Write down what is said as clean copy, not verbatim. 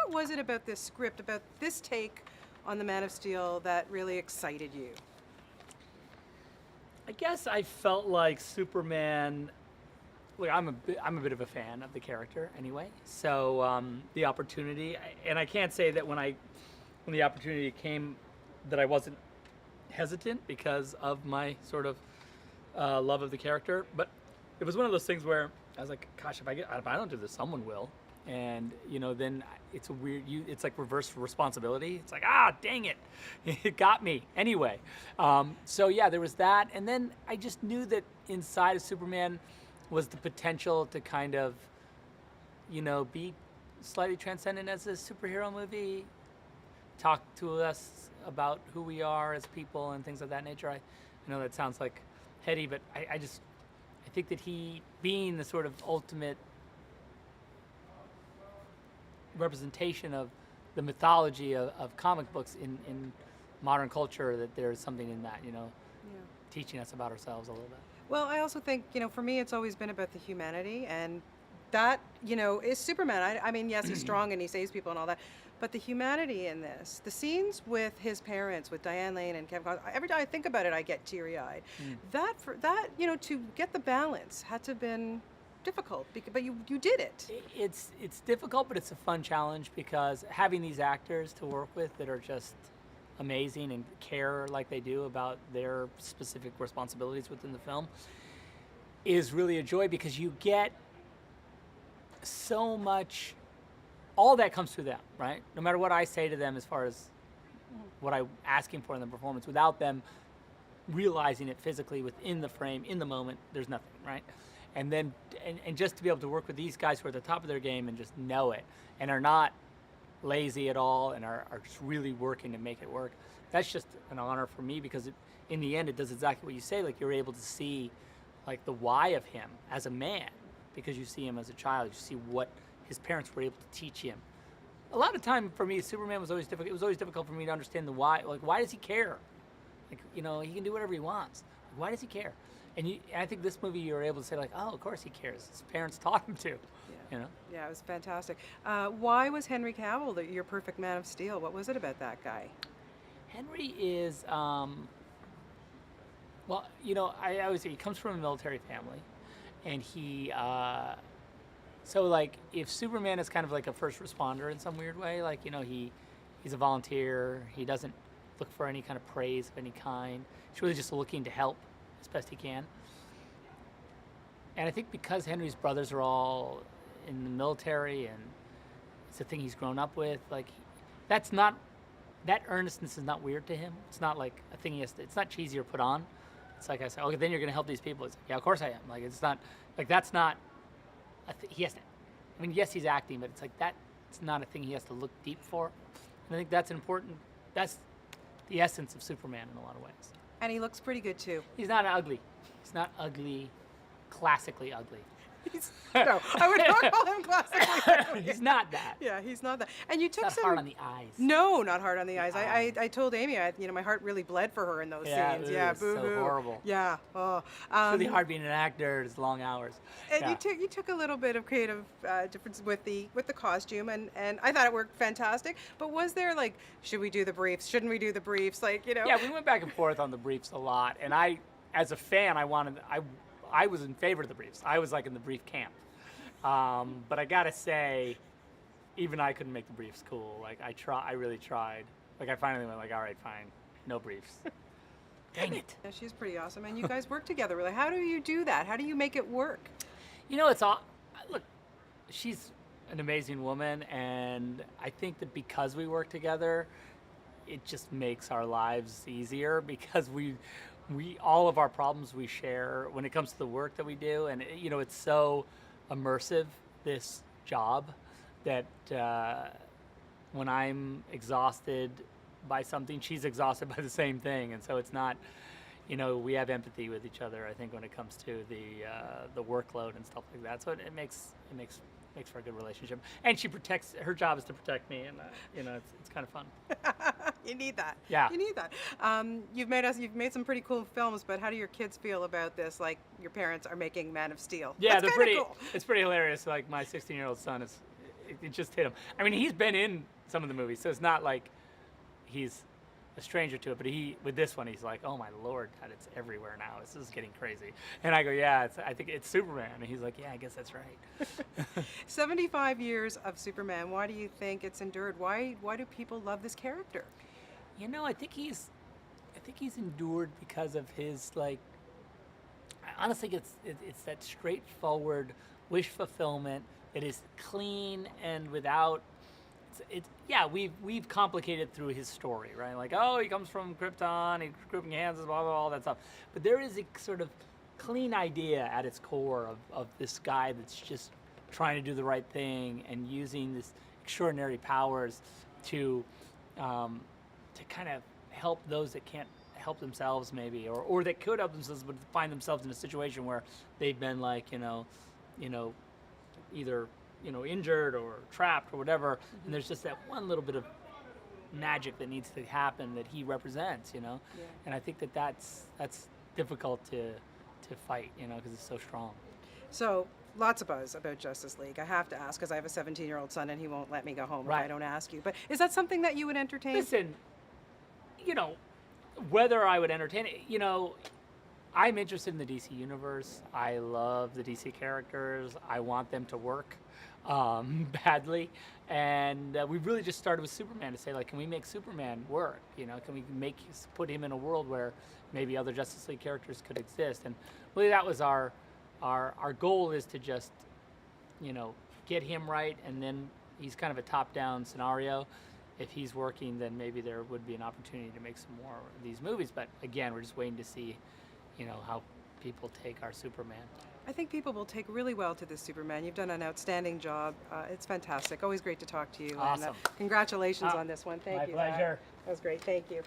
what was it about this script, about this take on the Man of Steel that really excited you? I guess I felt like Superman. Look, I'm a bit of a fan of the character anyway. So the opportunity, and I can't say that when the opportunity came, that I wasn't hesitant because of my sort of love of the character. But it was one of those things where I was like, gosh, if I don't do this, someone will. And then it's a weird. It's like reverse responsibility. It's like, dang it, it got me anyway. So yeah, there was that, and then I just knew that inside of Superman was the potential to kind of, be slightly transcendent as a superhero movie. Talk to us about who we are as people and things of that nature. I know that sounds like heady, but I think that he being the sort of ultimate representation of the mythology of comic books in modern culture, that there's something in that, teaching us about ourselves a little bit. Well, I also think, for me, it's always been about the humanity, and that, is Superman. I mean, yes, he's strong and he saves people and all that, but the humanity in this, the scenes with his parents, with Diane Lane and Kevin Costner, every time I think about it, I get teary-eyed. That, to get the balance had to have been difficult, but you did it. It's difficult, but it's a fun challenge because having these actors to work with that are just amazing and care like they do about their specific responsibilities within the film is really a joy, because you get so much, all that comes through them, right? No matter what I say to them as far as what I'm asking for in the performance, without them realizing it physically within the frame, in the moment, there's nothing, right? And then, and just to be able to work with these guys who are at the top of their game and just know it and are not lazy at all and are just really working to make it work, that's just an honor for me, because in the end it does exactly what you say. Like, you're able to see like the why of him as a man, because you see him as a child, you see what his parents were able to teach him. A lot of time for me, Superman was always difficult. It was always difficult for me to understand the why. Like, why does he care? Like, he can do whatever he wants. Like, why does he care? And I think this movie, you were able to say, like, oh, of course he cares. His parents taught him to, Yeah, it was fantastic. Why was Henry Cavill your perfect Man of Steel? What was it about that guy? Henry is, I always say he comes from a military family. And he, so like, if Superman is kind of like a first responder in some weird way, like, he's a volunteer. He doesn't look for any kind of praise of any kind. He's really just looking to help as best he can. And I think because Henry's brothers are all in the military and it's a thing he's grown up with, like, that earnestness is not weird to him. It's not like a thing it's not cheesy or put on. It's like I said, okay, then you're going to help these people. It's like, yeah, of course I am. Like, it's not, like, that's not, he has to, I mean, yes, he's acting, but it's like it's not a thing he has to look deep for. And I think that's that's the essence of Superman in a lot of ways. And he looks pretty good too. He's not ugly. He's not ugly, classically ugly. No, I would not call him classically ugly. He's not that. Yeah, he's not that. And you took not hard on the eyes. No, not hard on the eyes. I told Amy, my heart really bled for her in those scenes. Yeah, boo-hoo. So horrible. Yeah. Oh. It's really hard being an actor. It's long hours. And you took a little bit of creative difference with the costume, and I thought it worked fantastic. But was there, like, should we do the briefs? Shouldn't we do the briefs? Like, Yeah, we went back and forth on the briefs a lot. And I, as a fan, I was in favor of the briefs. I was like in the brief camp. But I gotta say, even I couldn't make the briefs cool. Like, I really tried. Like, I finally went like, all right, fine, no briefs. Dang it. Yeah, she's pretty awesome. And you guys work together really. How do you do that? How do you make it work? It's all, look, she's an amazing woman, and I think that because we work together, it just makes our lives easier, because we all of our problems we share when it comes to the work that we do. And it's so immersive, this job, that when I'm exhausted by something, she's exhausted by the same thing. And so it's not, we have empathy with each other, I think, when it comes to the workload and stuff like that. So it makes for a good relationship. And her job is to protect me, and it's kind of fun. You need that. Yeah. You need that. You've made some pretty cool films, but how do your kids feel about this? Like, your parents are making Man of Steel. Yeah, That's they're pretty cool. It's pretty hilarious. Like, my 16-year-old son it just hit him. I mean, he's been in some of the movies, so it's not like he's a stranger to it. But with this one, he's like, oh my lord, God, it's everywhere now. This is getting crazy. And I go, yeah, I think it's Superman. And he's like, yeah, I guess that's right. 75 years of Superman. Why do you think it's endured? Why do people love this character? You know, I think he's endured because of his, like, I honestly think it's that straightforward wish fulfillment that is clean and without. Yeah, we've complicated through his story, right? Like, oh, he comes from Krypton, he grew up in Kansas, blah, blah, blah, all that stuff. But there is a sort of clean idea at its core of this guy that's just trying to do the right thing and using this extraordinary powers to kind of help those that can't help themselves, maybe, or that could help themselves but find themselves in a situation where they've been, like, either injured or trapped or whatever, and there's just that one little bit of magic that needs to happen that he represents, Yeah. and I think that's difficult to fight, because it's so strong. So, lots of buzz about Justice League. I have to ask because I have a 17-year-old son and he won't let me go home if I don't ask you. But is that something that you would entertain? Listen, whether I would entertain it, I'm interested in the DC universe. I love the DC characters. I want them to work badly. And we really just started with Superman to say, like, can we make Superman work? Can we put him in a world where maybe other Justice League characters could exist? And really that was our goal, is to just, get him right. And then he's kind of a top-down scenario. If he's working, then maybe there would be an opportunity to make some more of these movies. But again, we're just waiting to see, how people take our Superman. I think people will take really well to this Superman. You've done an outstanding job. It's fantastic. Always great to talk to you. Awesome. And congratulations on this one. Thank you. My pleasure. That was great. Thank you.